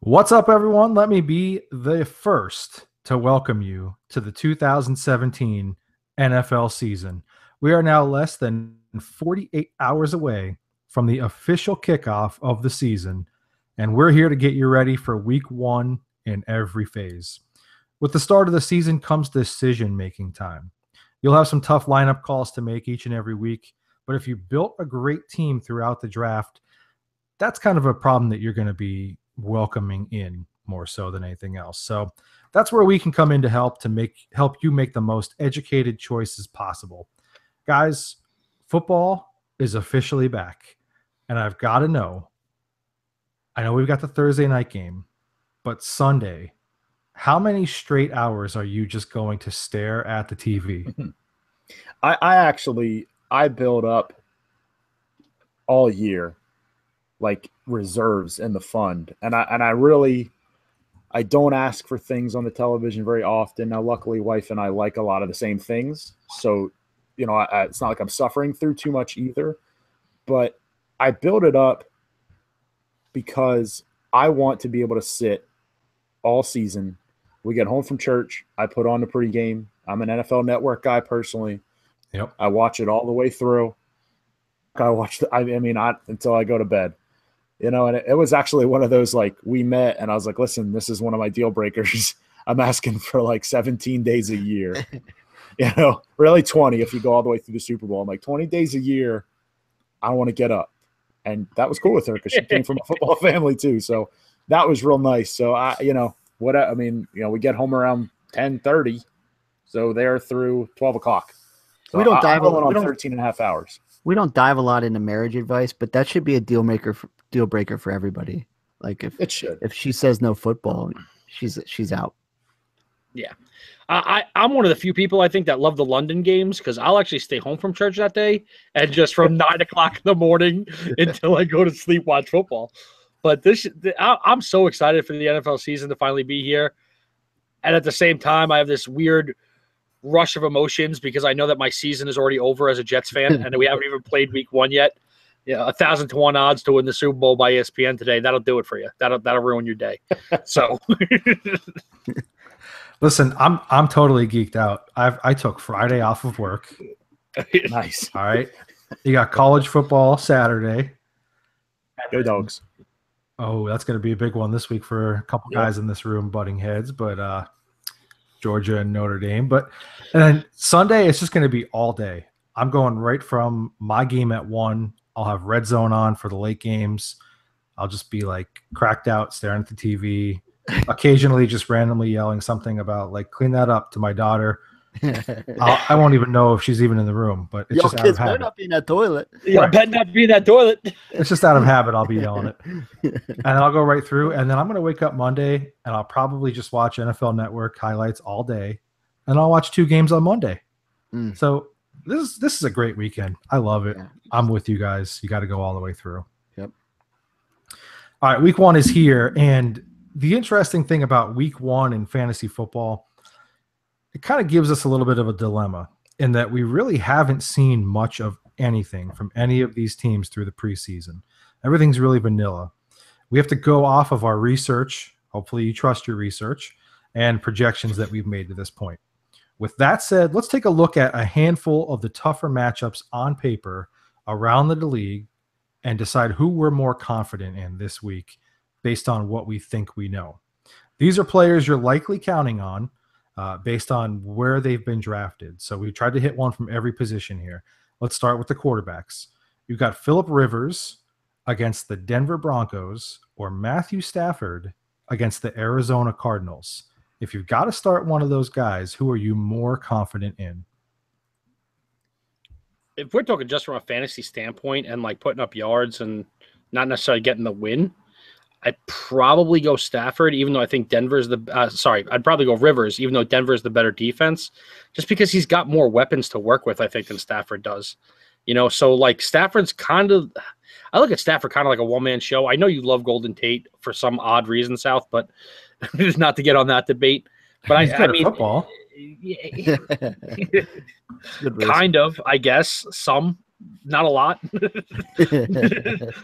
What's up, everyone? Let me be the first to welcome you to the 2017 NFL season. We are now less than 48 hours away from the official kickoff of the season, and we're here to get you ready for week one in every phase. With the start of the season comes decision-making time. You'll have some tough lineup calls to make each and every week, but if you built a great team throughout the draft, that's kind of a problem that you're going to be welcoming in more so than anything else. So that's where we can come in to help you make the most educated choices possible. Guys, football is officially back, and I've got to know. I know we've got the Thursday night game, but Sunday, how many straight hours are you just going to stare at the TV? I build up all year like reserves in the fund. And I don't ask for things on the television very often. Now, luckily, wife and I like a lot of the same things. So, it's not like I'm suffering through too much either. But I build it up because I want to be able to sit all season. We get home from church. I put on the pregame. I'm an NFL Network guy personally. Yep. I watch it all the way through. Until I go to bed. And it was actually one of those, like, we met and I was like, listen, this is one of my deal breakers. I'm asking for like 17 days a year, really 20 if you go all the way through the Super Bowl. I'm like 20 days a year. I don't want to get up. And that was cool with her because she came from a football family too. So that was real nice. So we get home around 10:30. So they're through 12 o'clock. So we don't dive on 13 and a half hours. We don't dive a lot into marriage advice, but that should be a deal breaker for everybody. Like if she says no football, she's out. Yeah. I'm one of the few people I think that love the London games because I'll actually stay home from church that day and just from 9 o'clock in the morning until I go to sleep watch football. But I'm so excited for the NFL season to finally be here. And at the same time, I have this weird rush of emotions because I know that my season is already over as a Jets fan and we haven't even played week one yet. Yeah, 1,000 to 1 odds to win the Super Bowl by ESPN today. That'll do it for you. That'll ruin your day. So, listen, I'm totally geeked out. I took Friday off of work. Nice. All right, you got college football Saturday. Go Dogs. Oh, that's going to be a big one this week for a couple guys in this room butting heads, but Georgia and Notre Dame. And then Sunday, it's just going to be all day. I'm going right from my game at 1. I'll have Red Zone on for the late games. I'll just be like cracked out, staring at the TV, occasionally just randomly yelling something about like, clean that up to my daughter. I won't even know if she's even in the room, but it's just out of habit. Better not be in that toilet. Yeah, right. Better not be in that toilet. It's just out of habit. I'll be yelling it. And I'll go right through. And then I'm going to wake up Monday and I'll probably just watch NFL Network highlights all day. And I'll watch 2 games on Monday. So this is a great weekend. I love it. Yeah. I'm with you guys. You got to go all the way through. Yep. All right, week one is here. And the interesting thing about week one in fantasy football, it kind of gives us a little bit of a dilemma in that we really haven't seen much of anything from any of these teams through the preseason. Everything's really vanilla. We have to go off of our research. Hopefully you trust your research and projections that we've made to this point. With that said, let's take a look at a handful of the tougher matchups on paper around the league and decide who we're more confident in this week based on what we think we know. These are players you're likely counting on based on where they've been drafted. So we tried to hit one from every position here. Let's start with the quarterbacks. You've got Phillip Rivers against the Denver Broncos or Matthew Stafford against the Arizona Cardinals. If you've got to start one of those guys, who are you more confident in? If we're talking just from a fantasy standpoint and like putting up yards and not necessarily getting the win, I'd probably go Stafford, even though I think Denver's I'd probably go Rivers, even though Denver's the better defense, just because he's got more weapons to work with, I think, than Stafford does. So like Stafford's I look at Stafford kind of like a one-man show. I know you love Golden Tate for some odd reason, South, but not to get on that debate. But I mean, football. Kind of, I guess, some. not a lot.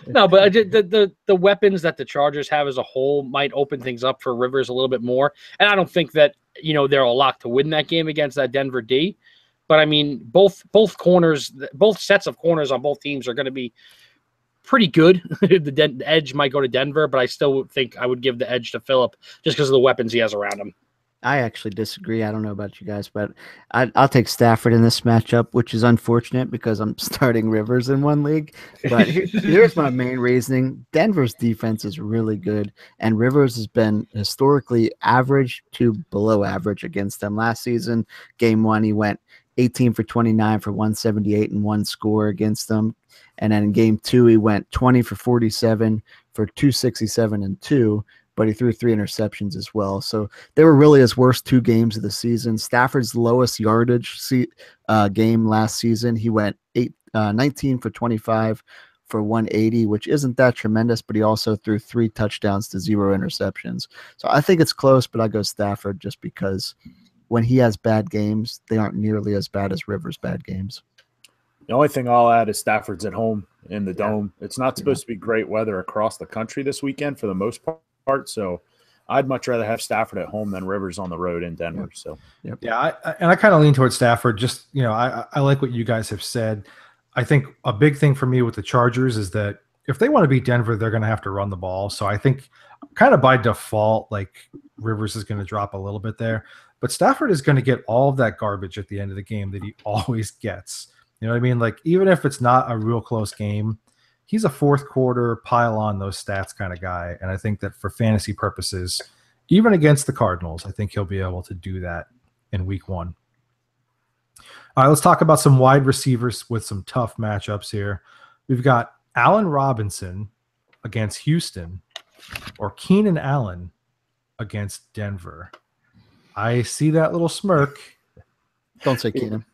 No, but the weapons that the Chargers have as a whole might open things up for Rivers a little bit more. And I don't think that, they're a lock to win that game against that Denver D. But I mean, both corners, both sets of corners on both teams are going to be pretty good. The edge might go to Denver, but I still think I would give the edge to Phillip just because of the weapons he has around him. I actually disagree. I don't know about you guys, but I'll take Stafford in this matchup, which is unfortunate because I'm starting Rivers in one league. But here's my main reasoning. Denver's defense is really good, and Rivers has been historically average to below average against them. Last season, game 1, he went 18 for 29 for 178 and 1 score against them. And then in game 2, he went 20 for 47 for 267 and 2. But he threw 3 interceptions as well. So they were really his worst 2 games of the season. Stafford's lowest yardage game last season, he went 19 for 25 for 180, which isn't that tremendous, but he also threw 3 touchdowns to 0 interceptions. So I think it's close, but I go Stafford just because when he has bad games, they aren't nearly as bad as Rivers' bad games. The only thing I'll add is Stafford's at home in the Dome. It's not supposed to be great weather across the country this weekend for the most part. So I'd much rather have Stafford at home than Rivers on the road in Denver. So yeah, I kind of lean towards Stafford. Just I like what you guys have said. I think a big thing for me with the Chargers is that if they want to beat Denver, they're going to have to run the ball. So I think kind of by default, like Rivers is going to drop a little bit there, but Stafford is going to get all of that garbage at the end of the game that he always gets. You know what I mean? Like even if it's not a real close game, he's a fourth quarter pile on those stats kind of guy. And I think that for fantasy purposes, even against the Cardinals, I think he'll be able to do that in week 1. All right, let's talk about some wide receivers with some tough matchups here. We've got Allen Robinson against Houston or Keenan Allen against Denver. I see that little smirk. Don't say Keenan.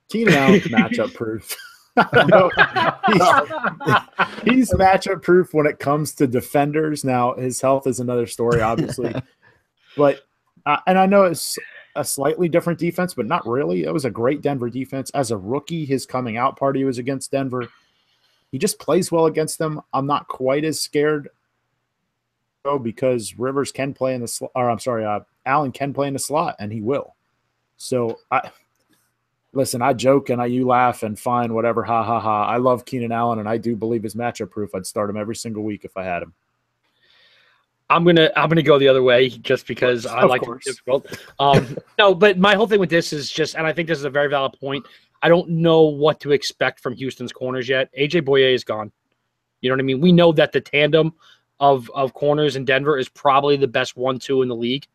Keenan Allen's matchup proof. He's matchup proof when it comes to defenders. Now his health is another story, obviously, but and I know it's a slightly different defense, but not really. It was a great Denver defense as a rookie. His coming out party was against Denver. He just plays well against them. I'm not quite as scared though because Rivers can play in the slot. Or I'm sorry, Allen can play in the slot, and he will. So Listen, I joke and you laugh and fine, whatever, ha, ha, ha. I love Keenan Allen, and I do believe his matchup proof. I'd start him every single week if I had him. I'm gonna go the other way just because I like to be difficult. No, but my whole thing with this is just, and I think this is a very valid point. I don't know what to expect from Houston's corners yet. AJ Bouye is gone. You know what I mean? We know that the tandem of corners in Denver is probably the best 1-2 in the league.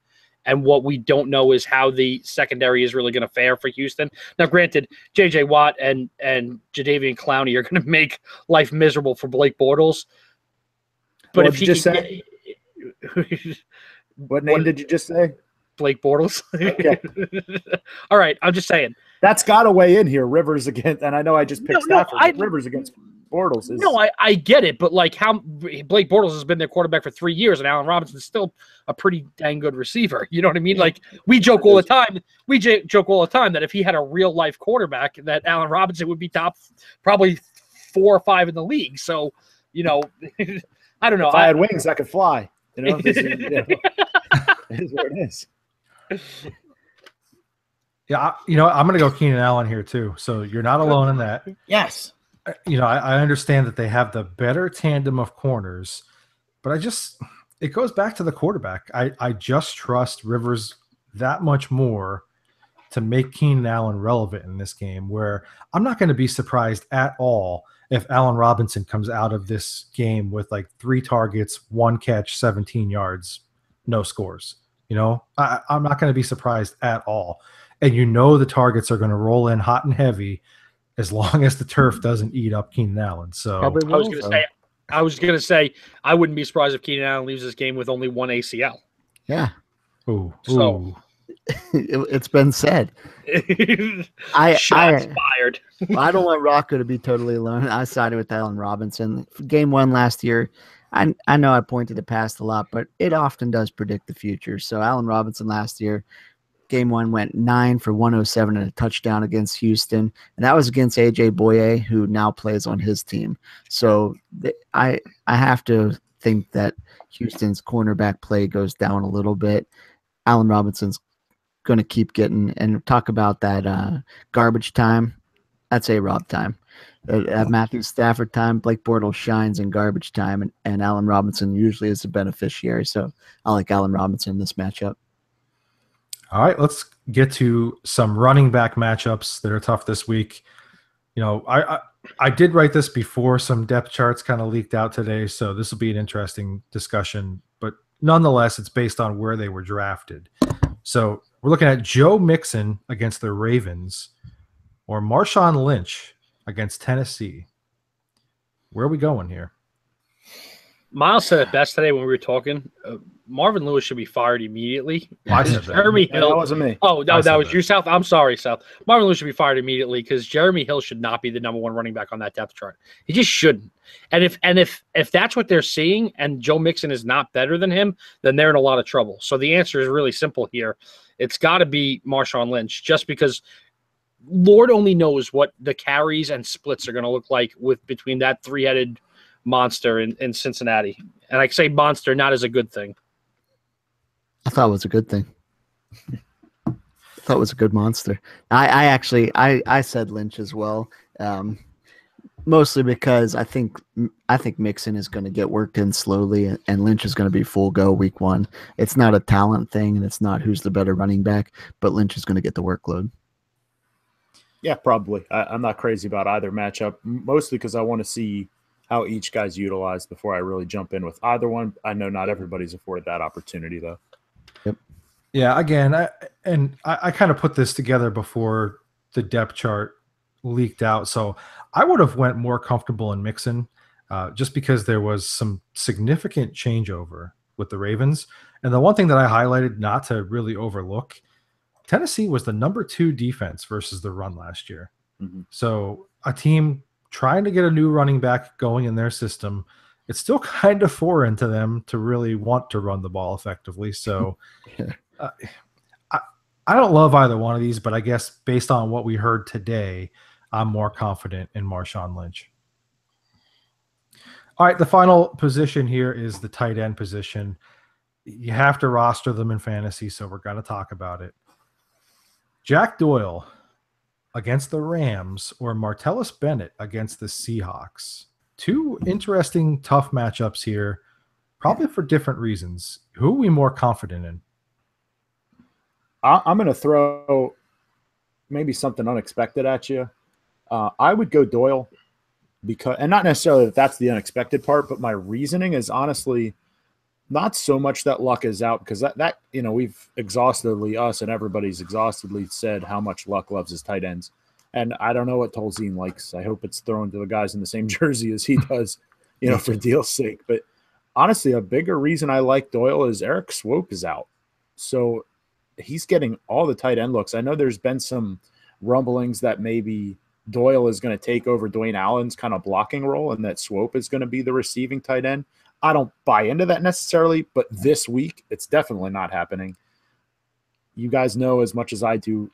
And what we don't know is how the secondary is really going to fare for Houston. Now, granted, J.J. Watt and Jadeveon Clowney are going to make life miserable for Blake Bortles. But if he just say, what name did you just say? Blake Bortles. Okay. All right, I'm just saying. That's got to weigh in here. Rivers against, and I know I just picked Stafford. Rivers against Bortles is. No, I get it, but like how Blake Bortles has been their quarterback for 3 years, and Allen Robinson is still a pretty dang good receiver. You know what I mean? Like we joke all the time. We joke all the time that if he had a real life quarterback, that Allen Robinson would be top, probably 4 or 5 in the league. So, I don't know. If I had wings, I could fly. This is, is what it is. Yeah, I'm going to go Keenan Allen here too. So you're not alone in that. Yes. I understand that they have the better tandem of corners, but it goes back to the quarterback. I just trust Rivers that much more to make Keenan Allen relevant in this game, where I'm not going to be surprised at all if Allen Robinson comes out of this game with like 3 targets, 1 catch, 17 yards, no scores. I'm not going to be surprised at all. And the targets are going to roll in hot and heavy as long as the turf doesn't eat up Keenan Allen. So I was going to say I wouldn't be surprised if Keenan Allen leaves this game with only 1 ACL. Yeah. Ooh. It's been said. Shots fired. I don't want Rocco to be totally alone. I sided with Allen Robinson. Game 1 last year, I know I pointed the past a lot, but it often does predict the future. So Allen Robinson last year, game one went 9 for 107 and a touchdown against Houston, and that was against AJ Boye, who now plays on his team. So I have to think that Houston's cornerback play goes down a little bit. Allen Robinson's going to keep getting, and talk about that garbage time. That's A-Rob time. At Matthew Stafford time, Blake Bortles shines in garbage time, and Allen Robinson usually is a beneficiary. So I like Allen Robinson in this matchup. All right, let's get to some running back matchups that are tough this week. You know, I did write this before some depth charts kind of leaked out today, so this will be an interesting discussion. But nonetheless, it's based on where they were drafted. So we're looking at Joe Mixon against the Ravens or Marshawn Lynch against Tennessee. Where are we going here? Miles said it best today when we were talking. Marvin Lewis should be fired immediately. I said that. Jeremy Hill. That wasn't me. Oh, no, I that said was that. you, South. I'm sorry, South. Marvin Lewis should be fired immediately because Jeremy Hill should not be the number one running back on that depth chart. He just shouldn't. And if that's what they're seeing, and Joe Mixon is not better than him, then they're in a lot of trouble. So the answer is really simple here. It's got to be Marshawn Lynch, just because Lord only knows what the carries and splits are going to look like with between that three-headed monster in Cincinnati. And I say monster not as a good thing. I thought it was a good thing. I thought it was a good monster. I said Lynch as well, mostly because I think Mixon is going to get worked in slowly, and Lynch is going to be full go week one. It's not a talent thing, and it's not who's the better running back, but Lynch is going to get the workload. Yeah, probably. I'm not crazy about either matchup, mostly because I want to see how each guy's utilized before I really jump in with either one. I know not everybody's afforded that opportunity, though. Yeah, again, I kind of put this together before the depth chart leaked out, so I would have went more comfortable in Mixon just because there was some significant changeover with the Ravens. And the one thing that I highlighted not to really overlook, Tennessee was the number 2 defense versus the run last year. Mm-hmm. So a team trying to get a new running back going in their system, it's still kind of foreign to them to really want to run the ball effectively. So I don't love either one of these, but I guess based on what we heard today, I'm more confident in Marshawn Lynch. All right, the final position here is the tight end position. You have to roster them in fantasy, so we're going to talk about it. Jack Doyle against the Rams or Martellus Bennett against the Seahawks. Two interesting, tough matchups here, probably for different reasons. Who are we more confident in? I'm going to throw maybe something unexpected at you. I would go Doyle because, and not necessarily that that's the unexpected part, but my reasoning is honestly not so much that luck is out, because that you know, we've exhaustively, us and everybody's exhaustively said how much Luck loves his tight ends. And I don't know what Tolzien likes. I hope it's thrown to the guys in the same jersey as he does, you know, for deal's sake. But honestly, a bigger reason I like Doyle is Eric Swope is out. So he's getting all the tight end looks. I know there's been some rumblings that maybe Doyle is going to take over Dwayne Allen's kind of blocking role and that Swope is going to be the receiving tight end. I don't buy into that necessarily, but this week it's definitely not happening. You guys know as much as I do,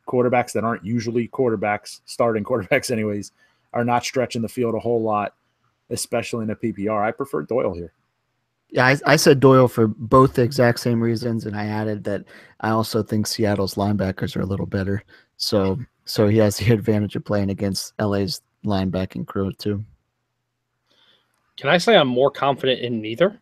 quarterbacks that aren't usually quarterbacks, starting quarterbacks anyways, are not stretching the field a whole lot, especially in a PPR. I prefer Doyle here. Yeah, I said Doyle for both the exact same reasons, and I added that I also think Seattle's linebackers are a little better. So he has the advantage of playing against LA's linebacking crew too. Can I say I'm more confident in neither?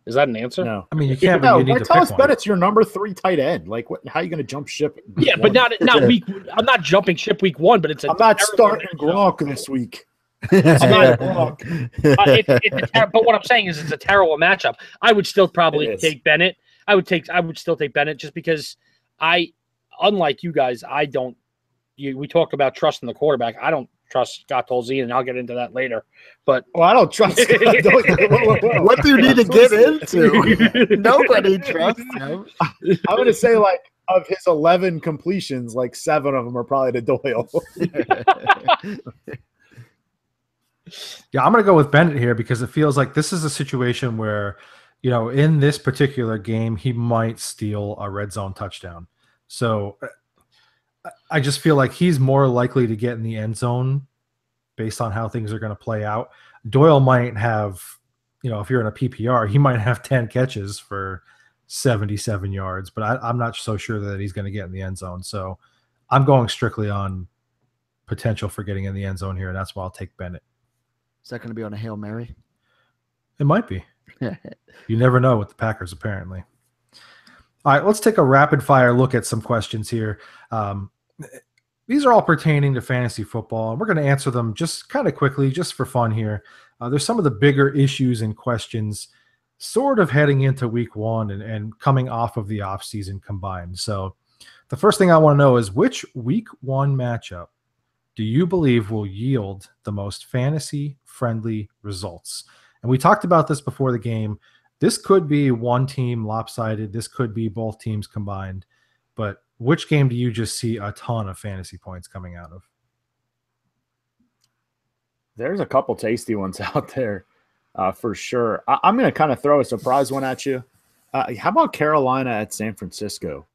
Is that an answer? No. I mean, you can't. No, You need to Martellus pick one. Bennett's your number 3 tight end. Like, how are you going to jump ship? Yeah, but not week. I'm not jumping ship week 1, but it's. I'm not starting Gronk this week. I'm not Gronk. But what I'm saying is, it's a terrible matchup. I would still probably It is. take Bennett. I would still take Bennett just because unlike you guys, I don't. We talk about trusting the quarterback. I don't trust Scott Tolzien, and I'll get into that later. But I don't trust him. Whoa. What do you need to get into? Nobody trusts him. I'm going to say, like, of his 11 completions, like 7 of them are probably to Doyle. Yeah, I'm going to go with Bennett here because it feels like this is a situation where, you know, in this particular game, he might steal a red zone touchdown. So I just feel like he's more likely to get in the end zone based on how things are going to play out. Doyle might have, if you're in a PPR, he might have 10 catches for 77 yards, but I'm not so sure that he's going to get in the end zone. So I'm going strictly on potential for getting in the end zone here, and that's why I'll take Bennett. Is that going to be on a Hail Mary? It might be. You never know with the Packers, apparently. All right, let's take a rapid fire look at some questions here. These are all pertaining to fantasy football, and we're going to answer them just kind of quickly, just for fun here. There's some of the bigger issues and questions sort of heading into week one and coming off of the offseason combined. So the first thing I want to know is, which week one matchup do you believe will yield the most fantasy-friendly results? And we talked about this before the game. This could be one team lopsided. This could be both teams combined. But which game do you just see a ton of fantasy points coming out of? There's a couple tasty ones out there for sure. I'm going to kind of throw a surprise one at you. How about Carolina at San Francisco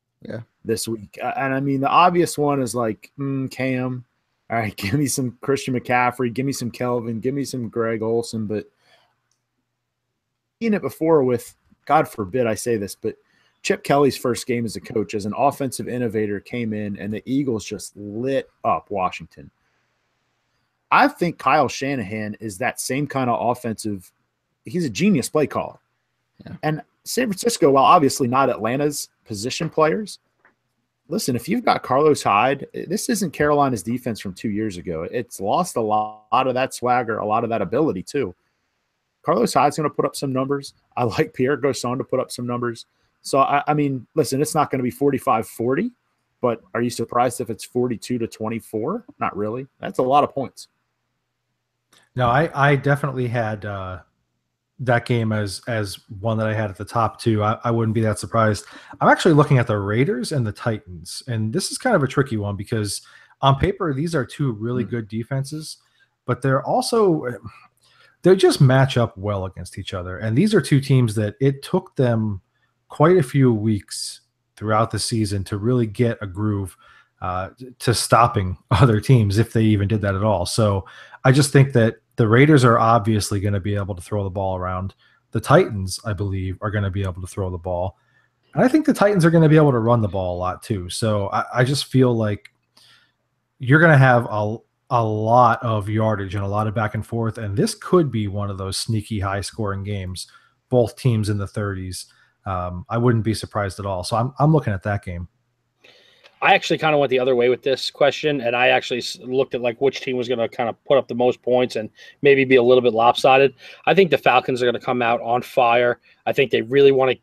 this week? And I mean, the obvious one is like Cam. All right, give me some Christian McCaffrey. Give me some Kelvin. Give me some Greg Olsen. But seen it before with, God forbid I say this, but Chip Kelly's first game as a coach, as an offensive innovator, came in and the Eagles just lit up Washington. I think Kyle Shanahan is that same kind of offensive. He's a genius play caller. Yeah. And San Francisco, while obviously not Atlanta's position players, listen, if you've got Carlos Hyde, this isn't Carolina's defense from 2 years ago. It's lost a lot of that swagger, a lot of that ability too. Carlos Hyde's going to put up some numbers. I like Pierre Garçon to put up some numbers. So, I mean, listen, it's not going to be 45-40, but are you surprised if it's 42-24? Not really. That's a lot of points. No, I definitely had that game as one that I had at the top too. I wouldn't be that surprised. I'm actually looking at the Raiders and the Titans, and this is kind of a tricky one because on paper, these are two really good defenses, but they just match up well against each other. And these are two teams that it took them quite a few weeks throughout the season to really get a groove to stopping other teams, if they even did that at all. So I just think that the Raiders are obviously going to be able to throw the ball around. The Titans, I believe, are going to be able to throw the ball. And I think the Titans are going to be able to run the ball a lot too. So I just feel like you're going to have a lot of yardage and a lot of back and forth. And this could be one of those sneaky high scoring games, both teams in the 30s. I wouldn't be surprised at all. So I'm looking at that game. I actually kind of went the other way with this question, and I actually looked at like which team was going to kind of put up the most points and maybe be a little bit lopsided. I think the Falcons are going to come out on fire. I think they really want to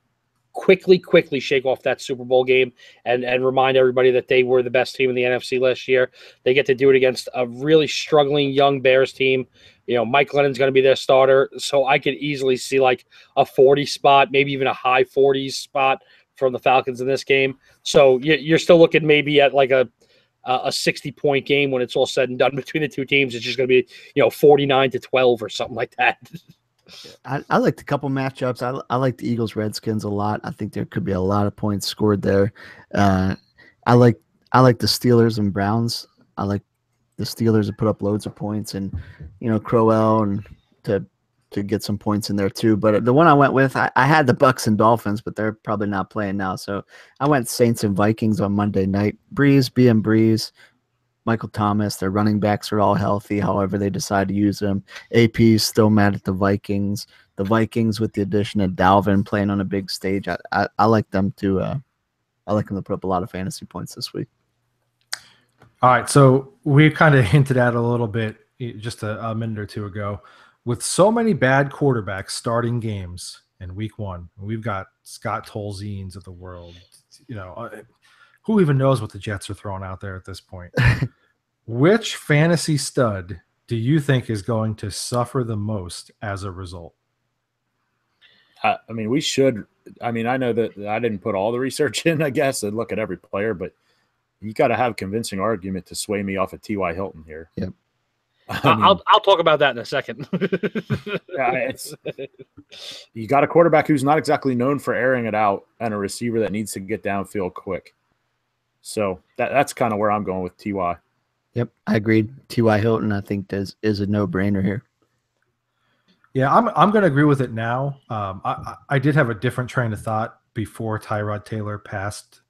quickly shake off that Super Bowl game and remind everybody that they were the best team in the NFC last year. They get to do it against a really struggling young Bears team. You know, Mike Glennon's going to be their starter, so I could easily see like a 40 spot, maybe even a high 40s spot from the Falcons in this game. So you're still looking maybe at like a 60-point game when it's all said and done between the two teams. It's just going to be 49-12 or something like that. I liked a couple matchups. I like the Eagles Redskins a lot. I think there could be a lot of points scored there. I like the Steelers and Browns. I like the Steelers to put up loads of points, and Crowell and to get some points in there too. But the one I went with, I had the Bucks and Dolphins, but they're probably not playing now. So I went Saints and Vikings on Monday night. Breeze, Michael Thomas, their running backs are all healthy. However, they decide to use them. AP is still mad at the Vikings. The Vikings, with the addition of Dalvin playing on a big stage, I like them to. I like them to put up a lot of fantasy points this week. All right, so we kind of hinted at a little bit just a minute or two ago. With so many bad quarterbacks starting games in week one, we've got Scott Tolzien's of the world. Who even knows what the Jets are throwing out there at this point? Which fantasy stud do you think is going to suffer the most as a result? I mean, we should. I mean, I know that I didn't put all the research in, I guess, and look at every player, but you got to have a convincing argument to sway me off of T.Y. Hilton here. Yep. I'll talk about that in a second. You got a quarterback who's not exactly known for airing it out and a receiver that needs to get downfield quick. So that's kind of where I'm going with Ty. Yep, I agreed. T.Y. Hilton, I think, is a no-brainer here. Yeah, I'm going to agree with it now. I did have a different train of thought before Tyrod Taylor passed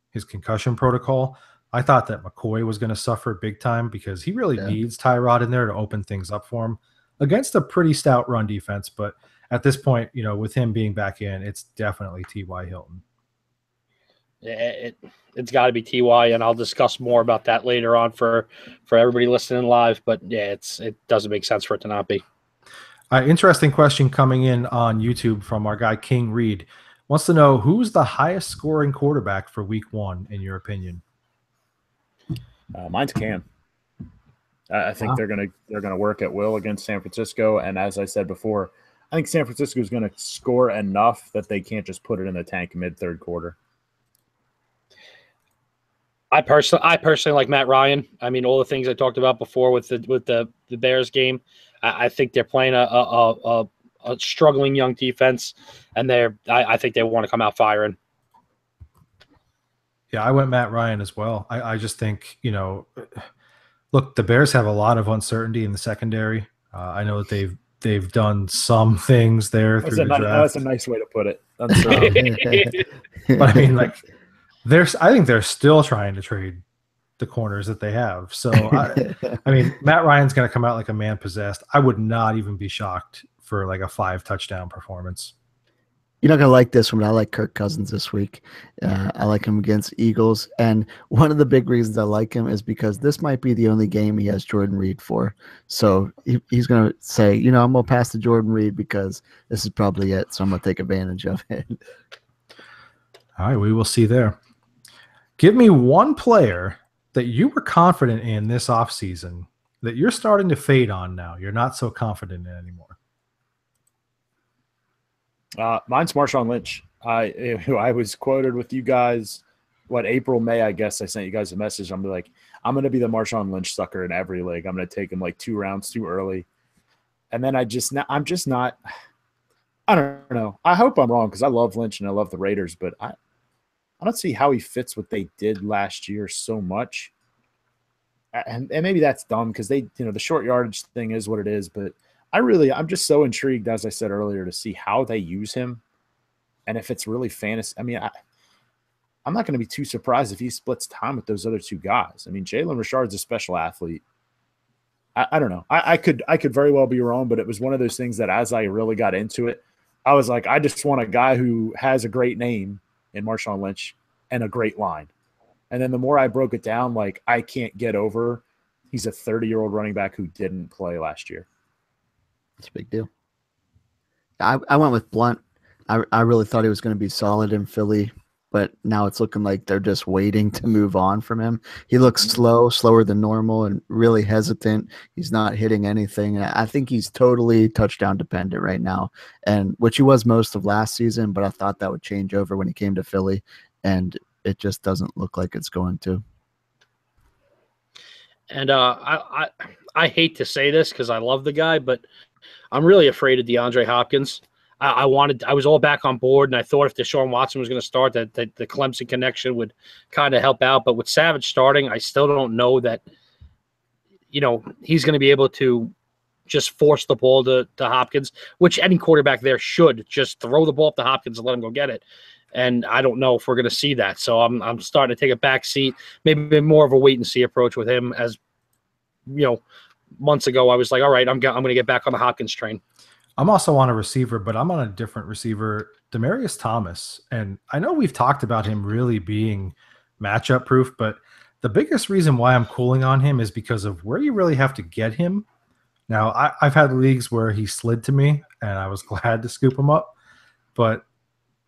his concussion protocol. I thought that McCoy was going to suffer big time because he really needs Tyrod in there to open things up for him against a pretty stout run defense. But at this point, with him being back in, it's definitely T.Y. Hilton. It's got to be Ty, and I'll discuss more about that later on for everybody listening live. But yeah, it doesn't make sense for it to not be. Interesting question coming in on YouTube from our guy King Reed. Wants to know who's the highest scoring quarterback for Week 1 in your opinion. Mine's Cam. I think they're gonna work at will against San Francisco, and as I said before, I think San Francisco is going to score enough that they can't just put it in the tank mid-third quarter. I personally like Matt Ryan. I mean, all the things I talked about before with the Bears game, I think they're playing a struggling young defense, and I think they want to come out firing. Yeah, I went Matt Ryan as well. I just think, look, the Bears have a lot of uncertainty in the secondary. I know that they've done some things there through the draft. That's a nice way to put it. But I mean, I think they're still trying to trade the corners that they have. So, I mean, Matt Ryan's going to come out like a man possessed. I would not even be shocked for like a 5-touchdown performance. You're not going to like this one, but I like Kirk Cousins this week. I like him against Eagles. And one of the big reasons I like him is because this might be the only game he has Jordan Reed for. So he's going to say, I'm going to pass to Jordan Reed because this is probably it. So I'm going to take advantage of it. All right, we will see there. Give me one player that you were confident in this offseason that you're starting to fade on now. You're not so confident in anymore. Mine's Marshawn Lynch. I was quoted with you guys, April, May, I guess I sent you guys a message. I'm like, I'm going to be the Marshawn Lynch sucker in every league. I'm going to take him like 2 rounds too early. And then I'm just not, I don't know. I hope I'm wrong because I love Lynch and I love the Raiders, but I don't see how he fits what they did last year so much. And maybe that's dumb because they, the short yardage thing is what it is, but I'm just so intrigued, as I said earlier, to see how they use him and if it's really fantasy. I mean, I'm not going to be too surprised if he splits time with those other 2 guys. I mean, Jalen Richard's a special athlete. I don't know. I could very well be wrong, but it was one of those things that as I really got into it, I was like, I just want a guy who has a great name in Marshawn Lynch and a great line. And then the more I broke it down, I can't get over he's a 30-year-old running back who didn't play last year. It's a big deal. I went with Blunt. I really thought he was going to be solid in Philly, but now it's looking like they're just waiting to move on from him. He looks slower than normal and really hesitant. He's not hitting anything. I think he's totally touchdown dependent right now, and which he was most of last season, but I thought that would change over when he came to Philly, and it just doesn't look like it's going to. And I hate to say this because I love the guy, but I'm really afraid of DeAndre Hopkins. I was all back on board, and I thought if Deshaun Watson was going to start, that the Clemson connection would kind of help out. But with Savage starting, I still don't know that, he's going to be able to just force the ball to Hopkins, which any quarterback there should just throw the ball up to Hopkins and let him go get it. And I don't know if we're going to see that. So I'm starting to take a back seat, maybe more of a wait and see approach with him. As months ago, I was like, all right, I'm going to get back on the Hopkins train. I'm also on a receiver, but I'm on a different receiver, Demaryius Thomas. And I know we've talked about him really being matchup proof, but the biggest reason why I'm cooling on him is because of where you really have to get him. Now, I've had leagues where he slid to me, and I was glad to scoop him up, but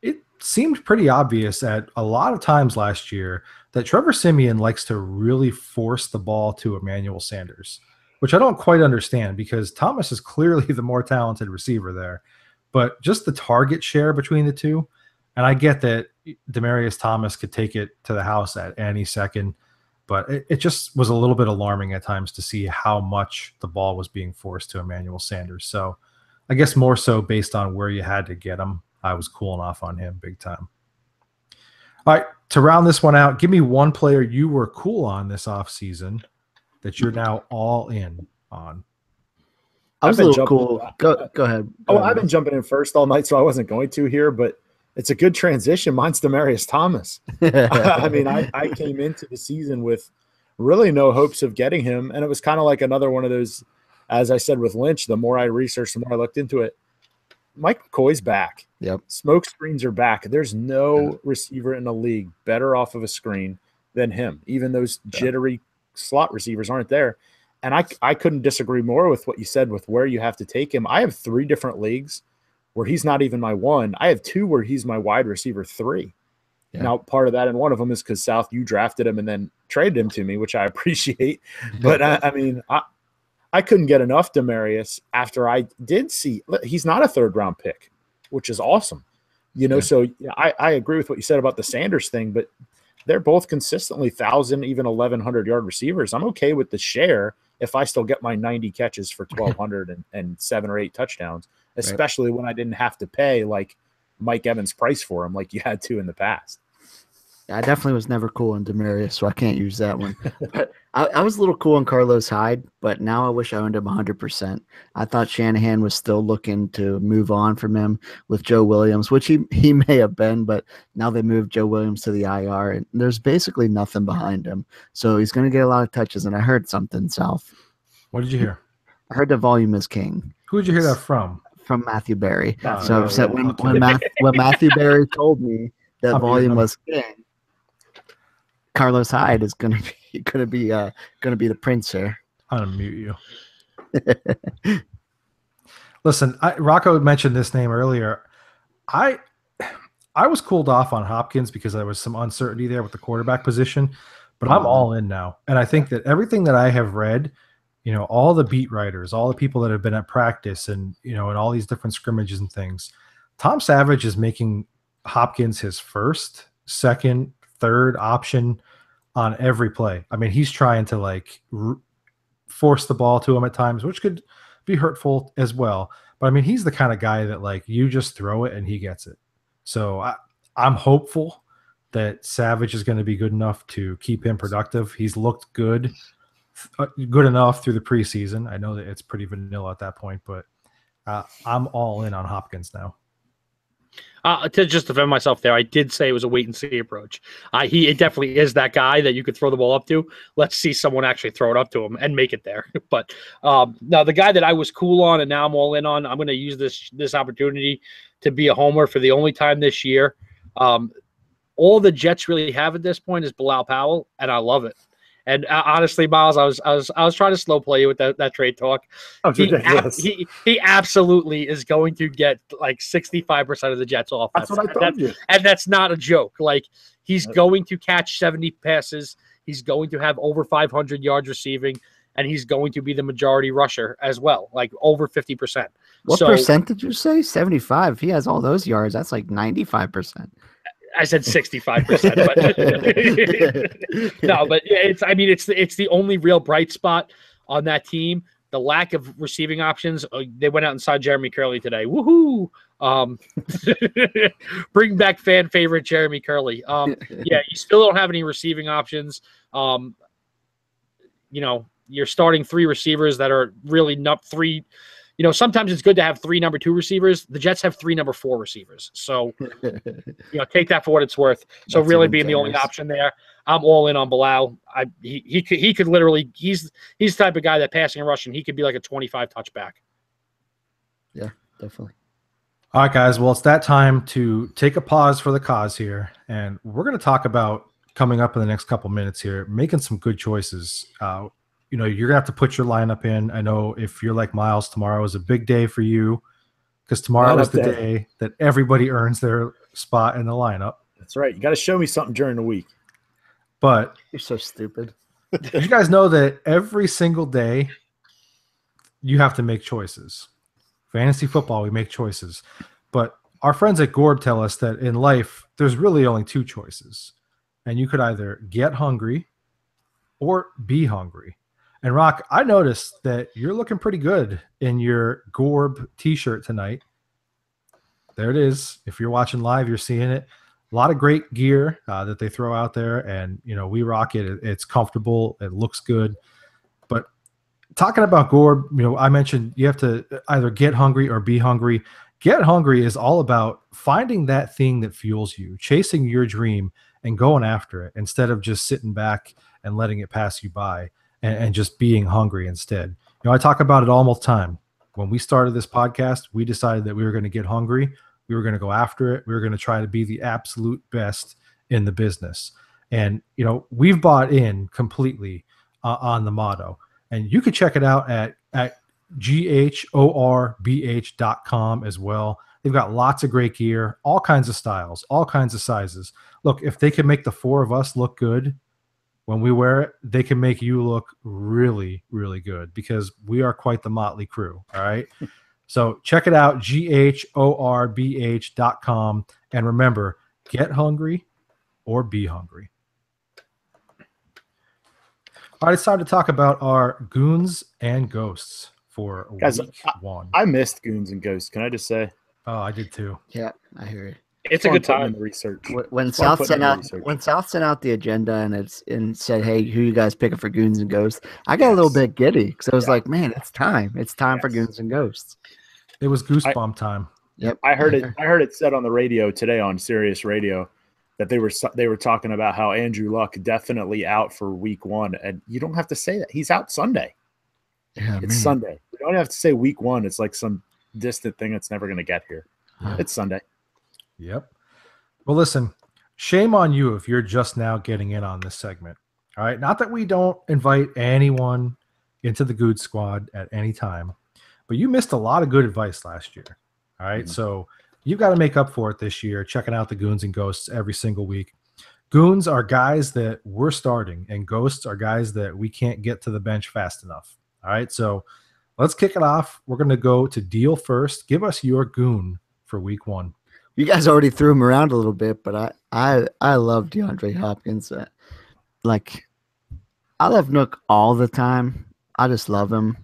it seemed pretty obvious at a lot of times last year that Trevor Siemian likes to really force the ball to Emmanuel Sanders, which I don't quite understand because Thomas is clearly the more talented receiver there, but just the target share between the two. And I get that Demaryius Thomas could take it to the house at any second, but it just was a little bit alarming at times to see how much the ball was being forced to Emmanuel Sanders. So I guess more so based on where you had to get him, I was cooling off on him big time. All right, to round this one out, give me one player you were cool on this offseason that you're now all in on. I was I've a been little cool. jumping- Go ahead. Oh, Go ahead, I've been jumping in first all night, so I wasn't going to here, but it's a good transition. Mine's Demaryius Thomas. I mean, I came into the season with really no hopes of getting him, and it was kind of like another one of those, as I said with Lynch, the more I researched, the more I looked into it. Mike McCoy's back. Yep. Smoke screens are back. There's no receiver in the league better off of a screen than him. Even those jittery slot receivers aren't there. And I couldn't disagree more with what you said with where you have to take him. I have 3 different leagues where he's not even my 1. I have 2 where he's my wide receiver 3. Yeah. Now, part of that in one of them is because South, you drafted him and then traded him to me, which I appreciate. But I mean, I couldn't get enough Demaryius after I did see he's not a 3rd-round pick, which is awesome. You know, so I agree with what you said about the Sanders thing, but they're both consistently 1,000, even 1,100-yard receivers. I'm okay with the share if I still get my 90 catches for 1,200 and 7 or 8 touchdowns, especially when I didn't have to pay like Mike Evans' price for him like you had to in the past. I definitely was never cool on Demaryius, so I can't use that one. But I was a little cool on Carlos Hyde, but now I wish I owned him 100%. I thought Shanahan was still looking to move on from him with Joe Williams, which he may have been, but now they moved Joe Williams to the IR, and there's basically nothing behind him. So he's going to get a lot of touches, and I heard something, South. What did you hear? I heard the volume is king. Who did you hear that from? From Matthew Berry. Oh, So when Matthew Berry told me that volume was king, Carlos Hyde is gonna be the prince here. I'm gonna mute you. Listen, Rocco mentioned this name earlier. I was cooled off on Hopkins because there was some uncertainty there with the quarterback position, but I'm all in now. And I think that everything that I have read, you know, all the beat writers, all the people that have been at practice and, you know, and all these different scrimmages and things, Tom Savage is making Hopkins his 1st, 2nd, 3rd option on every play. I mean, he's trying to like force the ball to him at times, which could be hurtful as well. But I mean, he's the kind of guy that like you just throw it and he gets it. So I'm hopeful that Savage is going to be good enough to keep him productive. He's looked good enough through the preseason. I know that it's pretty vanilla at that point, but I'm all in on Hopkins now. To just defend myself there, I did say it was a wait-and-see approach. It definitely is that guy that you could throw the ball up to. Let's see someone actually throw it up to him and make it there. But now the guy that I was cool on and now I'm all in on, I'm going to use this opportunity to be a homer for the only time this year. All the Jets really have at this point is Bilal Powell, and I love it. And honestly, Miles, I was trying to slow play you with that trade talk. He absolutely is going to get like 65% of the Jets off. That's what I told you. And that's not a joke. Like he's going to catch 70 passes. He's going to have over 500 yards receiving, and he's going to be the majority rusher as well, like over 50%. What percent did you say? 75. If he has all those yards, that's like 95%. I said 65%, but no, but it's the only real bright spot on that team. The lack of receiving options. They went out and signed Jeremy Curley today. Woohoo! Bring back fan favorite Jeremy Curley. Yeah, you still don't have any receiving options. You know, you're starting 3 receivers that are really not 3. You know, sometimes it's good to have 3 number 2 receivers. The Jets have 3 number 4 receivers. So, you know, take that for what it's worth. So that's really being the only option there. I'm all in on Bilal. He could literally, he's the type of guy that passing and rushing, he could be like a 25 touchback. Yeah, definitely. All right, guys. Well, it's that time to take a pause for the cause here. And we're going to talk about coming up in the next couple minutes here, making some good choices. You know, you're going to have to put your lineup in. I know if you're like Miles, tomorrow is a big day for you because tomorrow is the day that everybody earns their spot in the lineup. That's right. You got to show me something during the week. But you're so stupid. You guys know that every single day you have to make choices. Fantasy football, we make choices. But our friends at Gorb tell us that in life, there's really only 2 choices. And you could either get hungry or be hungry. And Rock, I noticed that you're looking pretty good in your Gorb t-shirt tonight. There it is. If you're watching live, you're seeing it. A lot of great gear that they throw out there, and we rock it. It's comfortable, it looks good. But talking about Gore, I mentioned you have to either get hungry or be hungry. Get hungry is all about finding that thing that fuels you, chasing your dream and going after it instead of just sitting back and letting it pass you by and just being hungry instead. I talk about it all the time. When we started this podcast, we decided that we were going to get hungry. We were going to go after it. We were going to try to be the absolute best in the business. And, we've bought in completely on the motto. And you can check it out at GHORBH.com as well. They've got lots of great gear, all kinds of styles, all kinds of sizes. Look, if they can make the four of us look good when we wear it, they can make you look really, really good because we are quite the motley crew. All right. So check it out, GHORBH.com. And remember, get hungry or be hungry. All right, it's time to talk about our goons and ghosts for Guys, week one. I missed Goons and Ghosts. Can I just say? Oh, I did too. Yeah, I hear you. It's a good Fun putting time. in the research. When It's fun South putting sent in the out research. the agenda and said, "Hey, who you guys picking for Goons and Ghosts?" I got a little bit giddy because I was like, "Man, it's time! It's time for Yes. Goons and Ghosts." It was goosebump time. Yep, I heard it said on the radio today on Sirius Radio that they were talking about how Andrew Luck definitely out for week one, and you don't have to say that. He's out Sunday. Yeah, It's man. Sunday. You don't have to say week one. It's like some distant thing that's never going to get here. It's Sunday. Yep. Well, listen, shame on you if you're just now getting in on this segment. All right. Not that we don't invite anyone into the Good Squad at any time, but you missed a lot of good advice last year. All right. Mhm. So you've got to make up for it this year, checking out the Goons and Ghosts every single week. Goons are guys that we're starting, and Ghosts are guys that we can't get to the bench fast enough. All right. So let's kick it off. We're going to go to Deal first. Give us your goon for week one. You guys already threw him around a little bit, but I love DeAndre Hopkins. I love Nook all the time. I just love him.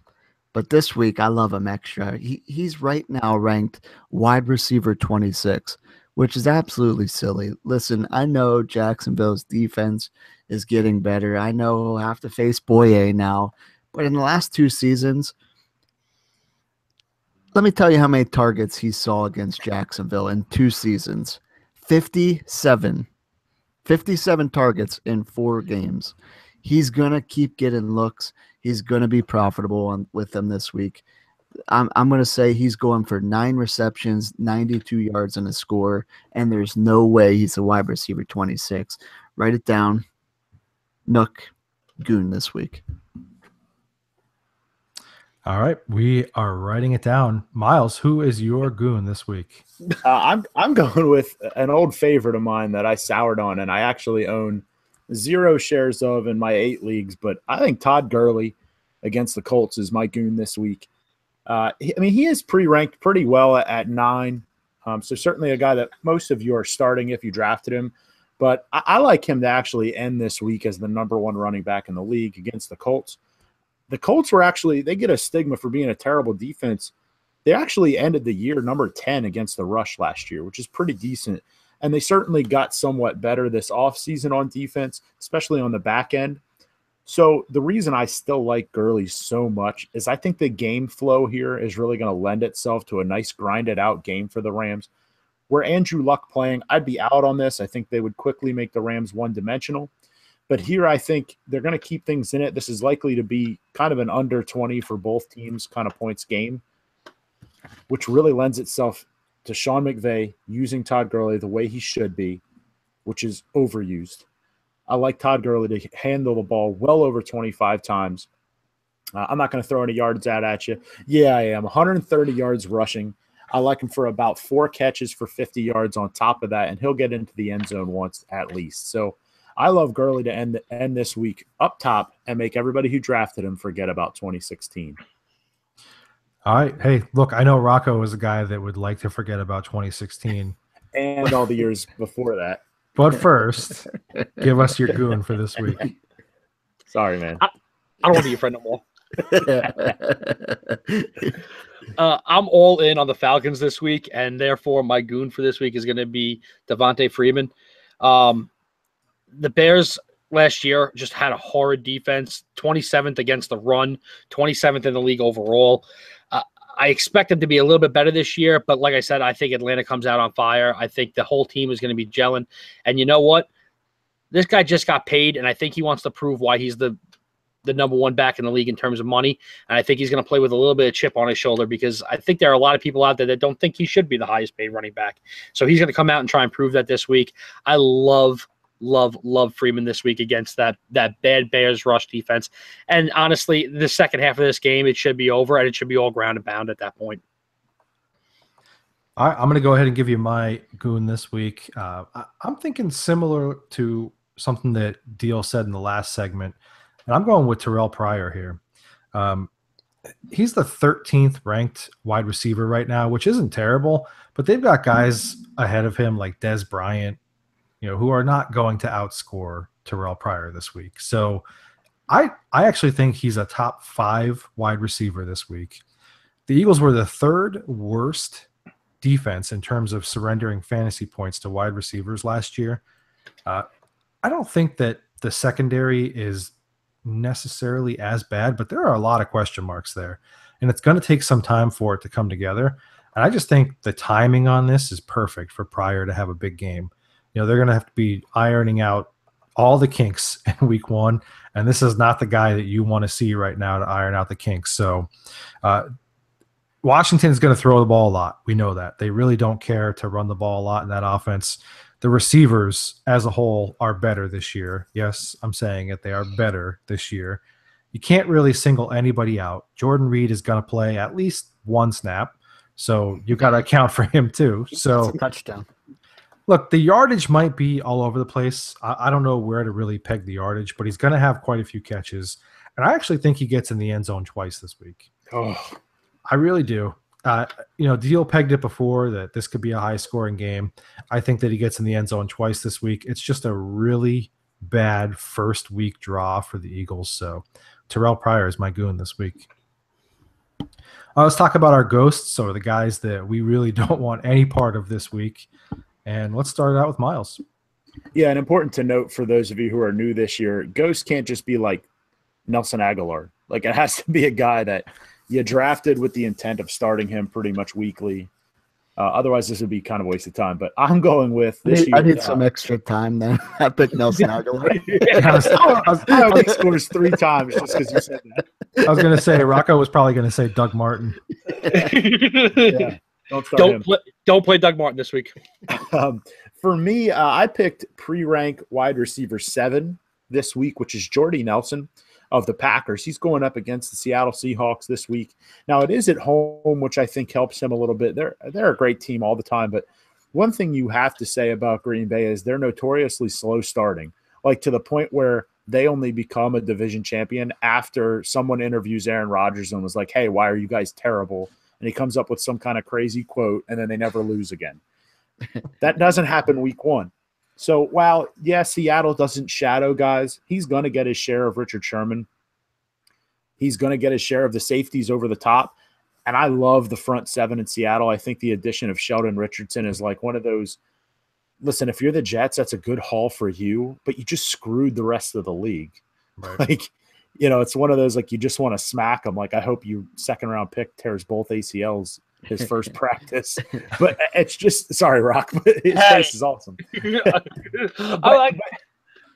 But this week, I love him extra. He's right now ranked wide receiver 26, which is absolutely silly. Listen, I know Jacksonville's defense is getting better. I know he'll have to face Boye now. But in the last two seasons, let me tell you how many targets he saw against Jacksonville in 2 seasons. 57. 57 targets in 4 games. He's going to keep getting looks. He's going to be profitable with them this week. I'm going to say he's going for 9 receptions, 92 yards and a score, and there's no way he's a wide receiver 26. Write it down. Nook Goon this week. All right, we are writing it down. Miles, who is your goon this week? I'm going with an old favorite of mine that I soured on, and I actually own 0 shares of in my 8 leagues. But I think Todd Gurley against the Colts is my goon this week. He is pre-ranked pretty well at 9, so certainly a guy that most of you are starting if you drafted him. But I like him to actually end this week as the number 1 running back in the league against the Colts. The Colts they get a stigma for being a terrible defense. They actually ended the year number 10 against the rush last year, which is pretty decent. And they certainly got somewhat better this offseason on defense, especially on the back end. So the reason I still like Gurley so much is I think the game flow here is really going to lend itself to a nice grinded out game for the Rams. Where Andrew Luck playing, I'd be out on this. I think they would quickly make the Rams one-dimensional. But here I think they're going to keep things in it. This is likely to be kind of an under 20 for both teams kind of points game, which really lends itself to Sean McVay using Todd Gurley the way he should be, which is overused. I like Todd Gurley to handle the ball well over 25 times. I'm not going to throw any yards out at you. Yeah, I am. 130 yards rushing. I like him for about 4 catches for 50 yards on top of that, and he'll get into the end zone once at least. So I love Gurley to end this week up top and make everybody who drafted him forget about 2016. All right. Hey, look, I know Rocco is a guy that would like to forget about 2016. And all the years before that. But first, give us your goon for this week. Sorry, man. I don't want to be your friend no more. I'm all in on the Falcons this week, and therefore my goon for this week is going to be Devontae Freeman. The Bears last year just had a horrid defense, 27th against the run, 27th in the league overall. I expect them to be a little bit better this year, but like I said, I think Atlanta comes out on fire. I think the whole team is going to be gelling. And you know what? This guy just got paid, and I think he wants to prove why he's the number one back in the league in terms of money. And I think he's going to play with a little bit of chip on his shoulder because I think there are a lot of people out there that don't think he should be the highest paid running back. So he's going to come out and try and prove that this week. I love Freeman this week against that bad Bears rush defense. And honestly, the second half of this game, it should be over, and it should be all ground and pound at that point. All right, I'm going to go ahead and give you my goon this week. I'm thinking similar to something that Deal said in the last segment, and I'm going with Terrell Pryor here. He's the 13th ranked wide receiver right now, which isn't terrible, but they've got guys ahead of him like Des Bryant, who are not going to outscore Terrell Pryor this week. So I actually think he's a top 5 wide receiver this week. The Eagles were the 3rd worst defense in terms of surrendering fantasy points to wide receivers last year. I don't think that the secondary is necessarily as bad, but there are a lot of question marks there, and it's going to take some time for it to come together. And I just think the timing on this is perfect for Pryor to have a big game. They're going to have to be ironing out all the kinks in week 1, and this is not the guy that you want to see right now to iron out the kinks. So Washington's going to throw the ball a lot. We know that. They really don't care to run the ball a lot in that offense. The receivers as a whole are better this year. Yes, I'm saying it. They are better this year. You can't really single anybody out. Jordan Reed is going to play at least one snap, so you got to account for him too. So that's a touchdown. Look, the yardage might be all over the place. I don't know where to really peg the yardage, but he's going to have quite a few catches. And I actually think he gets in the end zone twice this week. Oh, I really do. Deal pegged it before that this could be a high-scoring game. I think that he gets in the end zone twice this week. It's just a really bad first-week draw for the Eagles. So Terrell Pryor is my goon this week. Let's talk about our ghosts, or the guys that we really don't want any part of this week. And let's start it out with Miles. Yeah, and important to note for those of you who are new this year, ghost can't just be like Nelson Aguilar. Like, it has to be a guy that you drafted with the intent of starting him pretty much weekly. Otherwise, this would be kind of a waste of time. But I'm going with this year. I need some extra time then. I picked Nelson Aguilar. I think scores 3 times just because you said that. I was going to say, Rocco was probably going to say Doug Martin. Yeah. Don't play Doug Martin this week. For me, I picked pre-rank wide receiver 7 this week, which is Jordy Nelson of the Packers. He's going up against the Seattle Seahawks this week. Now, it is at home, which I think helps him a little bit. They're a great team all the time, but one thing you have to say about Green Bay is they're notoriously slow starting, like to the point where they only become a division champion after someone interviews Aaron Rodgers and was like, hey, why are you guys terrible? And he comes up with some kind of crazy quote, and then they never lose again. That doesn't happen week 1. So while, Seattle doesn't shadow guys, he's going to get his share of Richard Sherman. He's going to get his share of the safeties over the top. And I love the front 7 in Seattle. I think the addition of Sheldon Richardson is like one of those, listen, if you're the Jets, that's a good haul for you, but you just screwed the rest of the league. Right. Like, it's one of those, like, you just want to smack him. Like, I hope you second-round pick tears both ACLs his first practice. But it's just – sorry, Rock, but his face is awesome. But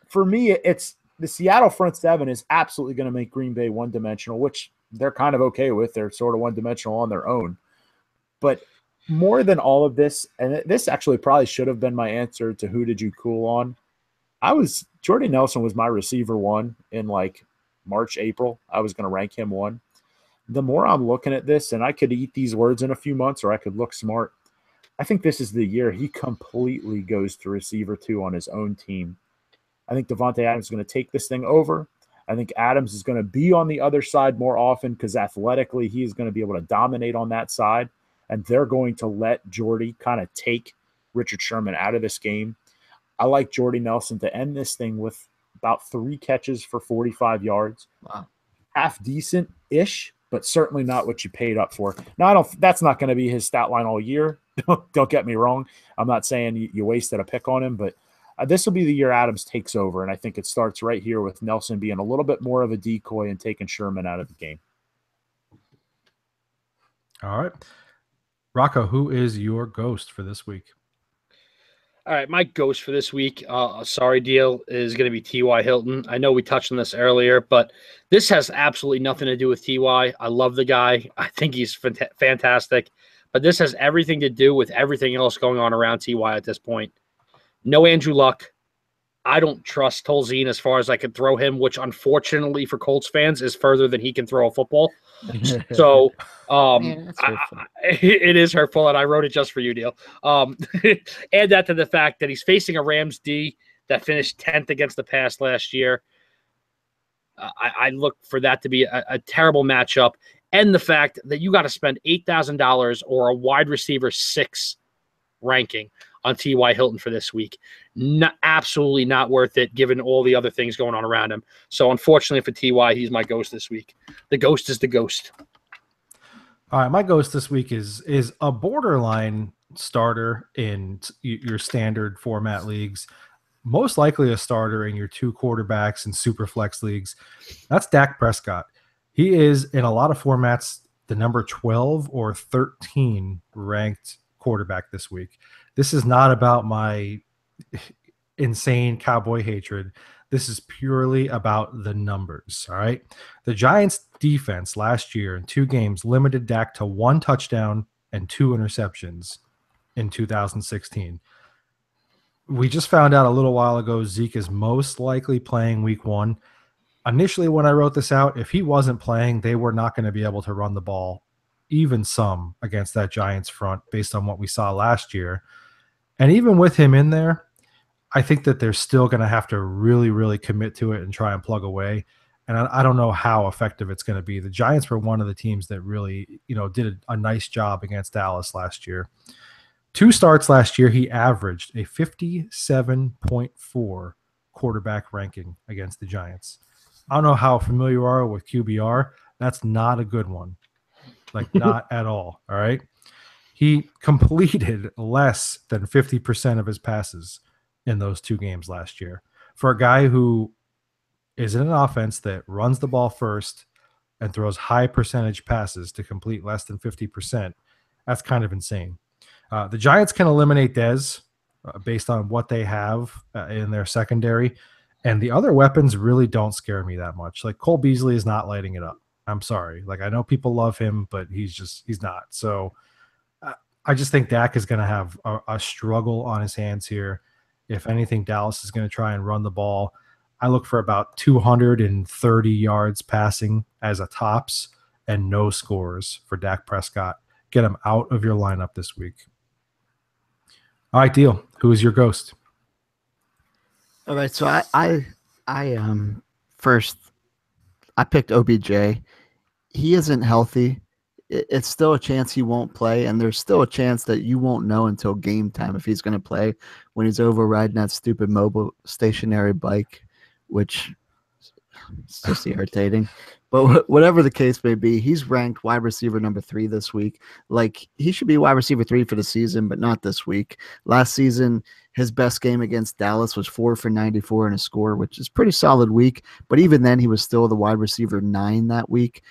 for me, it's the Seattle front 7 is absolutely going to make Green Bay one-dimensional, which they're kind of okay with. They're sort of one-dimensional on their own. But more than all of this, and this actually probably should have been my answer to who did you cool on, Jordy Nelson was my receiver 1 in, like, March, April. I was going to rank him 1. The more I'm looking at this, and I could eat these words in a few months or I could look smart, I think this is the year he completely goes to receiver 2 on his own team. I think Devontae Adams is going to take this thing over. I think Adams is going to be on the other side more often because athletically he is going to be able to dominate on that side, and they're going to let Jordy kind of take Richard Sherman out of this game. I like Jordy Nelson to end this thing with about 3 catches for 45 yards. Wow. half decent ish, but certainly not what you paid up for. Now, I don't. That's not going to be his stat line all year. Don't get me wrong. I'm not saying you wasted a pick on him, but this will be the year Adams takes over, and I think it starts right here with Nelson being a little bit more of a decoy and taking Sherman out of the game. All right, Rocco, who is your ghost for this week? All right, my ghost for this week, sorry deal, is going to be T.Y. Hilton. I know we touched on this earlier, but this has absolutely nothing to do with T.Y. I love the guy. I think he's fantastic. But this has everything to do with everything else going on around T.Y. at this point. No Andrew Luck. I don't trust Tolzien as far as I could throw him, which unfortunately for Colts fans is further than he can throw a football. So it is hurtful, and I wrote it just for you, Neil. Add that to the fact that he's facing a Rams D that finished 10th against the pass last year. I look for that to be a terrible matchup, and the fact that you got to spend $8,000 or a wide receiver 6 ranking on T.Y. Hilton for this week. Absolutely not worth it, given all the other things going on around him. So unfortunately for T.Y., he's my ghost this week. The ghost is the ghost. All right, my ghost this week is a borderline starter in your standard format leagues, most likely a starter in your 2 quarterbacks and super flex leagues. That's Dak Prescott. He is, in a lot of formats, the number 12 or 13 ranked quarterback this week. This is not about my insane Cowboy hatred. This is purely about the numbers, all right? The Giants defense last year in 2 games limited Dak to 1 touchdown and 2 interceptions in 2016. We just found out a little while ago Zeke is most likely playing week 1. Initially, when I wrote this out, if he wasn't playing, they were not going to be able to run the ball even some against that Giants front based on what we saw last year. And even with him in there, I think that they're still going to have to really, really commit to it and try and plug away. And I don't know how effective it's going to be. The Giants were one of the teams that really, did a nice job against Dallas last year. 2 starts last year, he averaged a 57.4 quarterback ranking against the Giants. I don't know how familiar you are with QBR. That's not a good one. Like, not at all. All right. He completed less than 50% of his passes in those 2 games last year. For a guy who is in an offense that runs the ball first and throws high percentage passes to complete less than 50%, that's kind of insane. The Giants can eliminate Dez based on what they have in their secondary. And the other weapons really don't scare me that much. Like, Cole Beasley is not lighting it up. I'm sorry. Like, I know people love him, but he's not. So I just think Dak is going to have a struggle on his hands here. If anything, Dallas is going to try and run the ball. I look for about 230 yards passing as a tops and no scores for Dak Prescott. Get him out of your lineup this week. All right, Deal. Who is your ghost? All right, so I first I picked OBJ. He isn't healthy. It's still a chance he won't play, and there's still a chance that you won't know until game time if he's going to play when he's over riding that stupid mobile stationary bike, which is just irritating. But whatever the case may be, he's ranked wide receiver number 3 this week. Like, he should be wide receiver 3 for the season, but not this week. Last season, his best game against Dallas was 4 for 94 and a score, which is pretty solid week. But even then, he was still the wide receiver 9 that week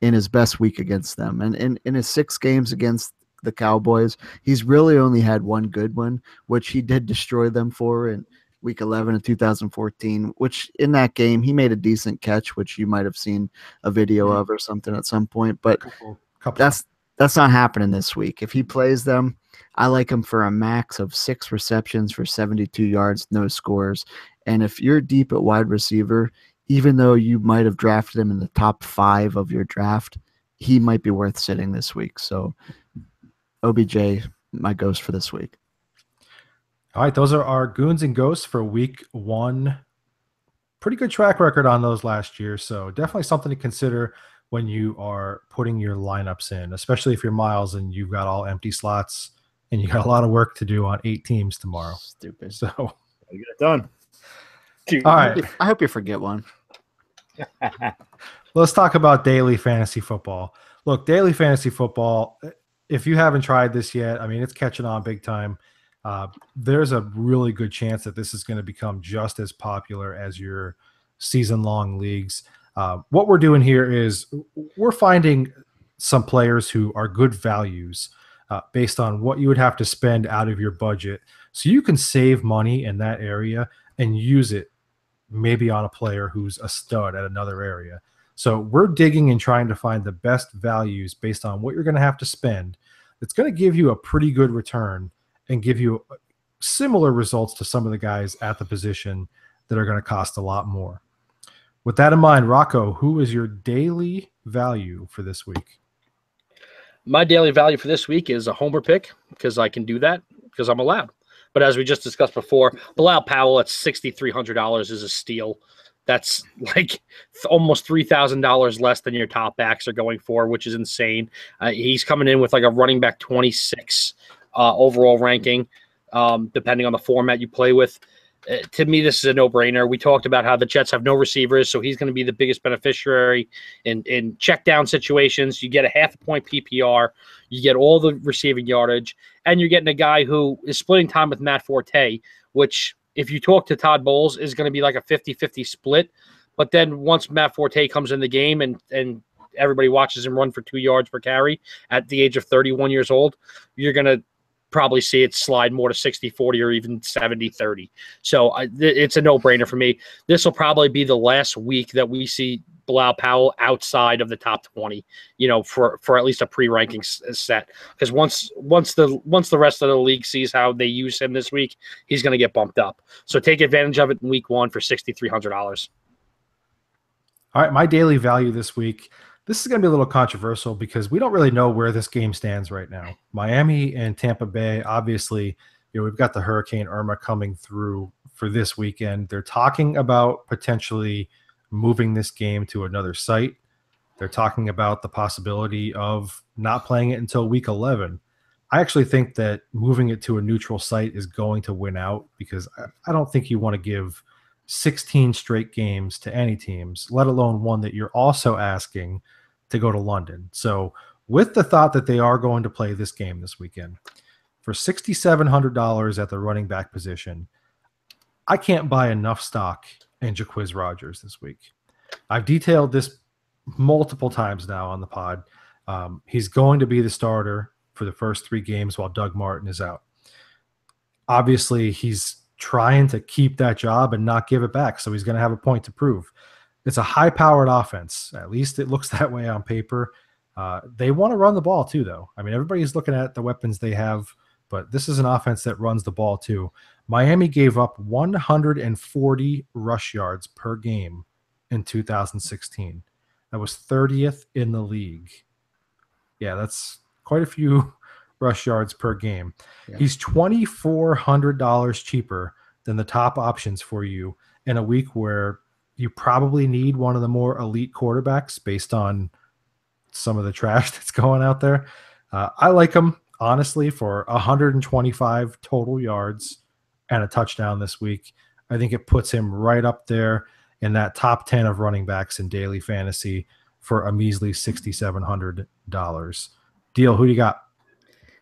in his best week against them. And in his 6 games against the Cowboys, he's really only had 1 good one, which he did destroy them for in week 11 of 2014, which in that game, he made a decent catch, which you might have seen a video of or something at some point. But that's not happening this week. If he plays them, I like him for a max of 6 receptions for 72 yards, no scores. And if you're deep at wide receiver, even though you might have drafted him in the top 5 of your draft, he might be worth sitting this week. So OBJ, my ghost for this week. All right, those are our goons and ghosts for week 1. Pretty good track record on those last year, so definitely something to consider when you are putting your lineups in, especially if you're Miles and you've got all empty slots and you got a lot of work to do on 8 teams tomorrow. Stupid. So Gotta get it done. Dude, all right. I hope you forget one. Let's talk about daily fantasy football. Look, daily fantasy football, if you haven't tried this yet, I mean, it's catching on big time. There's a really good chance that this is going to become just as popular as your season-long leagues. What we're doing here is we're finding some players who are good values based on what you would have to spend out of your budget. So you can save money in that area and use it maybe on a player who's a stud at another area. So we're digging and trying to find the best values based on what you're going to have to spend. It's going to give you a pretty good return and give you similar results to some of the guys at the position that are going to cost a lot more. With that in mind, Rocco, who is your daily value for this week? My daily value for this week is a homer pick because I can do that because I'm allowed. But as we just discussed before, Bilal Powell at $6,300 is a steal. That's like almost $3,000 less than your top backs are going for, which is insane. He's coming in with like a running back 26 overall ranking, depending on the format you play with. To me, this is a no-brainer. We talked about how the Jets have no receivers, so he's going to be the biggest beneficiary in check down situations. You get a half a point PPR, you get all the receiving yardage, and you're getting a guy who is splitting time with Matt Forte, which if you talk to Todd Bowles is going to be like a 50-50 split. But then once Matt Forte comes in the game and everybody watches him run for 2 yards per carry at the age of 31 years old, you're going to probably see it slide more to 60-40 or even 70-30. So it's a no-brainer for me. This will probably be the last week that we see Bilal Powell outside of the top 20, for at least a pre-ranking set. Because once the rest of the league sees how they use him this week, he's going to get bumped up. So take advantage of it in week 1 for $6,300. All right, my daily value this week. This is going to be a little controversial because we don't really know where this game stands right now. Miami and Tampa Bay, obviously, we've got the Hurricane Irma coming through for this weekend. They're talking about potentially moving this game to another site. They're talking about the possibility of not playing it until week 11. I actually think that moving it to a neutral site is going to win out because I don't think you want to give 16 straight games to any teams, let alone one that you're also asking to go to London. So with the thought that they are going to play this game this weekend, for $6,700 at the running back position, I can't buy enough stock in Jacquizz Rodgers this week. I've detailed this multiple times now on the pod. He's going to be the starter for the first 3 games while Doug Martin is out. Obviously, he's trying to keep that job and not give it back, so he's going to have a point to prove. It's a high-powered offense. At least it looks that way on paper. They want to run the ball too, though. I mean, everybody's looking at the weapons they have, but this is an offense that runs the ball too. Miami gave up 140 rush yards per game in 2016. That was 30th in the league. Yeah, that's quite a few rush yards per game. Yeah. He's $2,400 cheaper than the top options for you in a week where you probably need one of the more elite quarterbacks based on some of the trash that's going out there. I like him, honestly, for 125 total yards and a touchdown this week. I think it puts him right up there in that top 10 of running backs in daily fantasy for a measly $6,700. Deal, who do you got?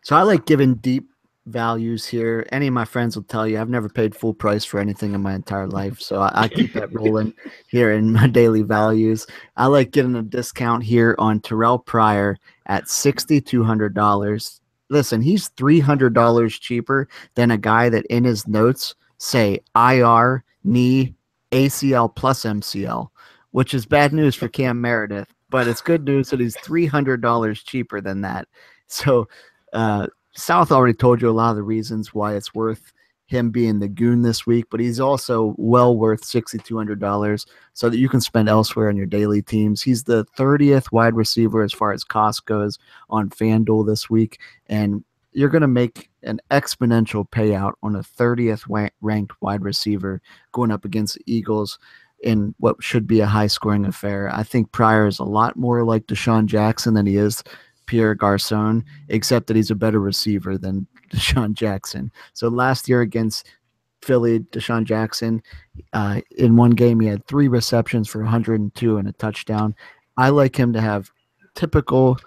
So I like giving deep values here. Any of my friends will tell you I've never paid full price for anything in my entire life, so I keep that rolling here in my daily values. I like getting a discount here on Terrell Pryor at $6,200. Listen, he's $300 cheaper than a guy that in his notes say IR, knee, ACL plus MCL, which is bad news for Cam Meredith, but it's good news that he's $300 cheaper than that. So South already told you a lot of the reasons why it's worth him being the goon this week, but he's also well worth $6,200 so that you can spend elsewhere on your daily teams. He's the 30th wide receiver as far as cost goes on FanDuel this week, and you're going to make an exponential payout on a 30th ranked wide receiver going up against the Eagles in what should be a high-scoring affair. I think Pryor is a lot more like Deshaun Jackson than he is Pierre Garçon, except that he's a better receiver than Deshaun Jackson. So last year against Philly, Deshaun Jackson, in one game he had 3 receptions for 102 and a touchdown. I like him to have typical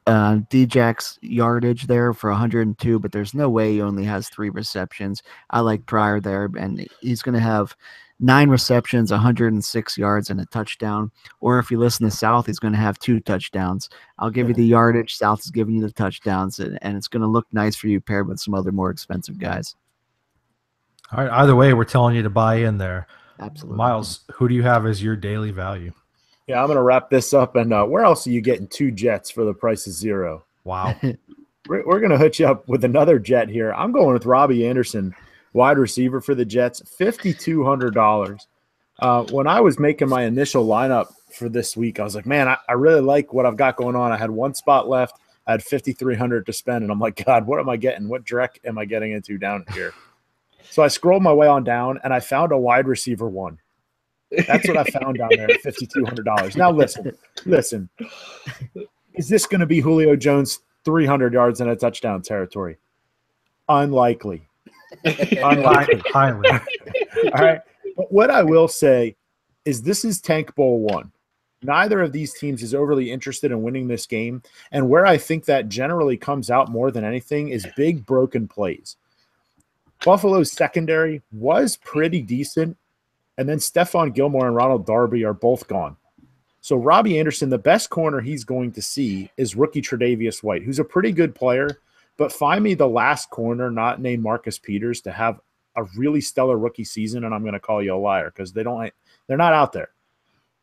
Djax yardage there for 102, but there's no way he only has 3 receptions. I like Pryor there, and he's going to have 9 receptions, 106 yards, and a touchdown. Or if you listen to South, he's going to have 2 touchdowns. I'll give you the yardage. South is giving you the touchdowns, and it's going to look nice for you paired with some other more expensive guys. All right. Either way, we're telling you to buy in there. Absolutely. Miles, who do you have as your daily value? Yeah, I'm going to wrap this up. And where else are you getting 2 Jets for the price of 0? Wow. We're going to hook you up with another Jet here. I'm going with Robbie Anderson, wide receiver for the Jets, $5,200. When I was making my initial lineup for this week, I was like, man, I really like what I've got going on. I had 1 spot left. I had $5,300 to spend. And I'm like, God, what am I getting? What dreck am I getting into down here? So I scrolled my way on down, and I found a wide receiver 1. That's what I found down there at $5,200. Now listen. Is this going to be Julio Jones 300 yards and a touchdown territory? Unlikely. Highly. All right. But what I will say is this is Tank Bowl 1. Neither of these teams is overly interested in winning this game. And where I think that generally comes out more than anything is big broken plays. Buffalo's secondary was pretty decent. And then Stephon Gilmore and Ronald Darby are both gone. So Robbie Anderson, the best corner he's going to see is rookie Tre'Davious White, who's a pretty good player. But find me the last corner not named Marcus Peters to have a really stellar rookie season, and I'm going to call you a liar because they're not out there.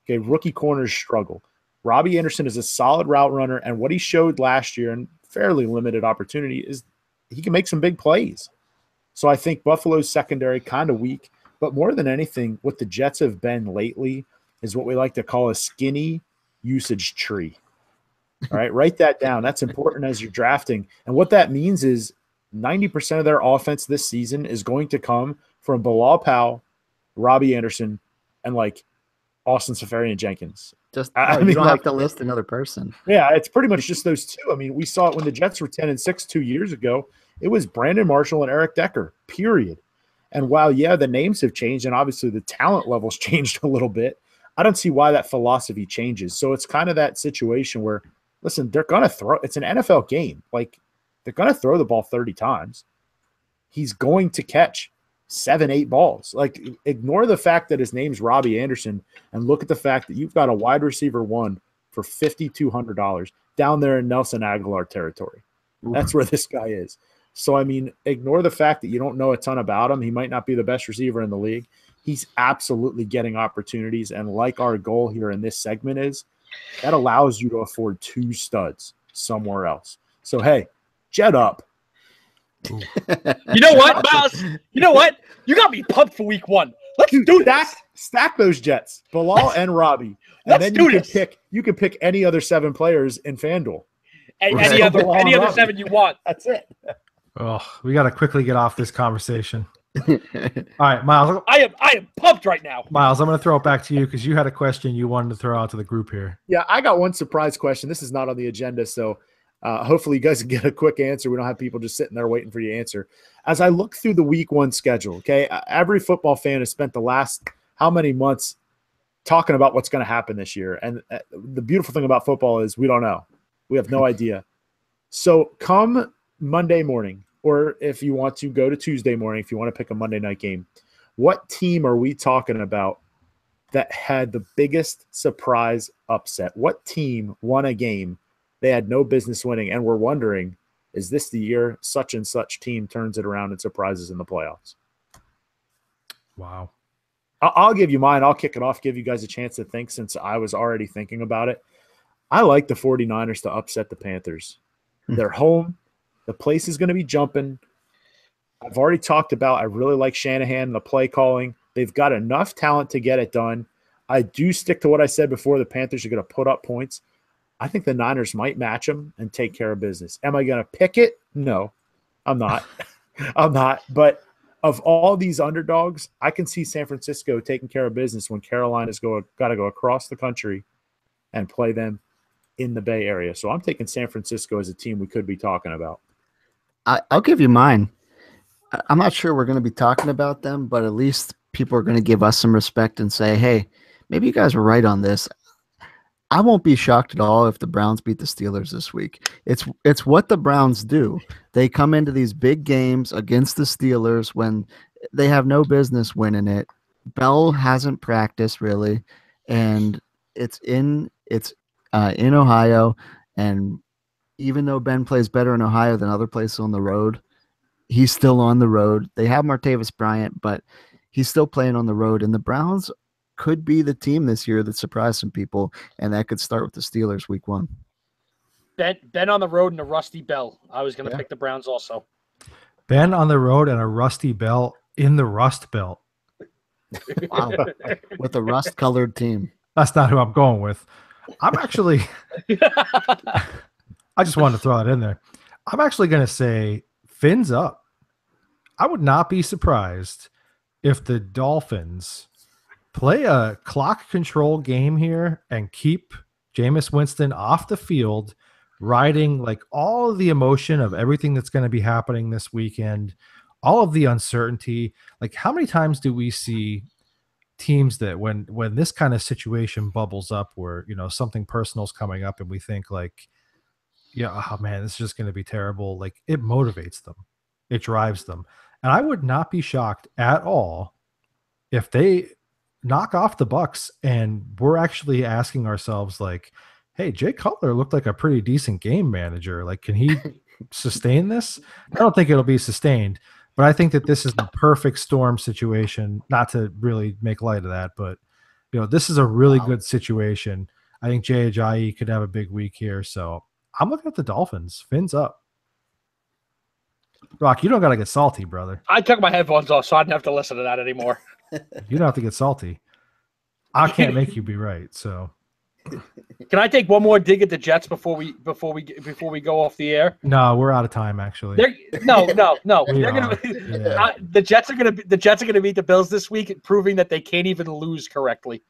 Okay, rookie corners struggle. Robbie Anderson is a solid route runner, and what he showed last year in fairly limited opportunity is he can make some big plays. So I think Buffalo's secondary kind of weak. But more than anything, what the Jets have been lately is what we like to call a skinny usage tree. All right, write that down. That's important as you're drafting. And what that means is 90% of their offense this season is going to come from Bilal Powell, Robbie Anderson, and like Austin Seferian-Jenkins. Just I you mean, don't like, have to list another person. Yeah, it's pretty much just those 2. I mean, we saw it when the Jets were 10-6 2 years ago. It was Brandon Marshall and Eric Decker, period. And while, yeah, the names have changed and obviously the talent levels changed a little bit, I don't see why that philosophy changes. So it's kind of that situation where, listen, they're going to throw – it's an NFL game. Like, they're going to throw the ball 30 times. He's going to catch 7-8 balls. Like, ignore the fact that his name's Robbie Anderson and look at the fact that you've got a wide receiver 1 for $5,200 down there in Nelson Aguilar territory. That's where this guy is. So, I mean, ignore the fact that you don't know a ton about him. He might not be the best receiver in the league. He's absolutely getting opportunities. And like our goal here in this segment is, that allows you to afford 2 studs somewhere else. So, hey, jet up. You know what, Miles? You know what? You got me pumped for week 1. Let's do this. Stack those Jets, Bilal and Robbie. And then you can pick any other 7 players in FanDuel. Any other 7 you want. That's it. Oh, we got to quickly get off this conversation. All right, Miles. I am pumped right now. Miles, I'm going to throw it back to you because you had a question you wanted to throw out to the group here. Yeah, I got one surprise question. This is not on the agenda, so hopefully you guys can get a quick answer. We don't have people just sitting there waiting for you to answer. As I look through the week 1 schedule, okay, every football fan has spent the last how many months talking about what's going to happen this year. And the beautiful thing about football is we don't know. We have no idea. So come Monday morning, or if you want to go to Tuesday morning, if you want to pick a Monday night game, what team are we talking about that had the biggest surprise upset? What team won a game they had no business winning? And we're wondering, is this the year such and such team turns it around and surprises in the playoffs? Wow. I'll give you mine. I'll kick it off, give you guys a chance to think since I was already thinking about it. I like the 49ers to upset the Panthers. They're home. The place is going to be jumping. I've already talked about I really like Shanahan and the play calling. They've got enough talent to get it done. I do stick to what I said before. The Panthers are going to put up points. I think the Niners might match them and take care of business. Am I going to pick it? No, I'm not. I'm not. But of all these underdogs, I can see San Francisco taking care of business when Carolina's got to go across the country and play them in the Bay Area. So I'm taking San Francisco as a team we could be talking about. I'll give you mine. I'm not sure we're going to be talking about them, but at least people are going to give us some respect and say, hey, maybe you guys were right on this. I won't be shocked at all if the Browns beat the Steelers this week. It's what the Browns do. They come into these big games against the Steelers when they have no business winning it. Bell hasn't practiced really, and it's in Ohio. And even though Ben plays better in Ohio than other places on the road, he's still on the road. They have Martavis Bryant, but he's still playing on the road. And the Browns could be the team this year that surprised some people, and that could start with the Steelers week 1. Ben on the road and a rusty Bell. I was going to pick the Browns also. Ben on the road and a rusty Bell in the Rust Belt. Wow. With a rust-colored team. That's not who I'm going with. I'm actually I just wanted to throw that in there. I'm actually going to say fins up. I would not be surprised if the Dolphins play a clock control game here and keep Jameis Winston off the field, riding like all of the emotion of everything that's going to be happening this weekend, all of the uncertainty. Like, how many times do we see teams that when this kind of situation bubbles up where, you know, something personal is coming up and we think like, yeah, oh man, this is just going to be terrible. Like, it motivates them. It drives them. And I would not be shocked at all if they knock off the Bucks and we're actually asking ourselves like, hey, Jay Cutler looked like a pretty decent game manager. Like, can he sustain this? I don't think it'll be sustained, but I think that this is the perfect storm situation. Not to really make light of that, but you know, this is a really good situation. I think Jay Ajayi could have a big week here. So I'm looking at the Dolphins. Fins up. Rock, you don't got to get salty, brother. I took my headphones off, so I didn't have to listen to that anymore. You don't have to get salty. I can't make you be right. So, can I take one more dig at the Jets before we go off the air? No, we're out of time. Actually, no. The Jets are gonna beat the Bills this week, proving that they can't even lose correctly.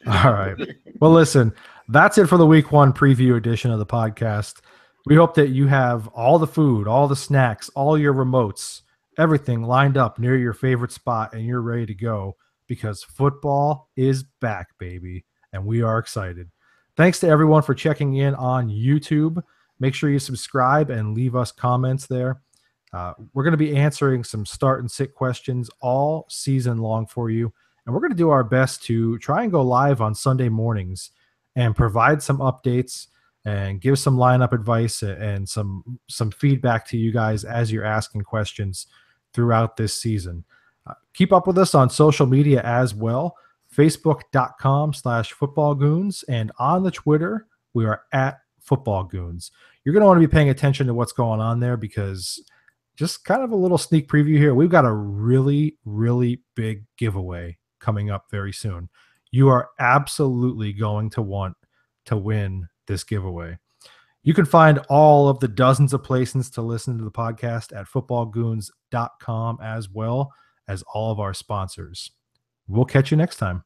All right. Well, listen, that's it for the week 1 preview edition of the podcast. We hope that you have all the food, all the snacks, all your remotes, everything lined up near your favorite spot, and you're ready to go because football is back, baby, and we are excited. Thanks to everyone for checking in on YouTube. Make sure you subscribe and leave us comments there. We're going to be answering some start and sit questions all season long for you, and we're going to do our best to try and go live on Sunday mornings and provide some updates and give some lineup advice and some feedback to you guys as you're asking questions throughout this season. Keep up with us on social media as well, facebook.com/footballgoons, and on the Twitter, we are at footballgoons. You're going to want to be paying attention to what's going on there because just kind of a little sneak preview here. We've got a really, really big giveaway coming up very soon. You are absolutely going to want to win this giveaway. You can find all of the dozens of places to listen to the podcast at footballgoons.com as well as all of our sponsors. We'll catch you next time.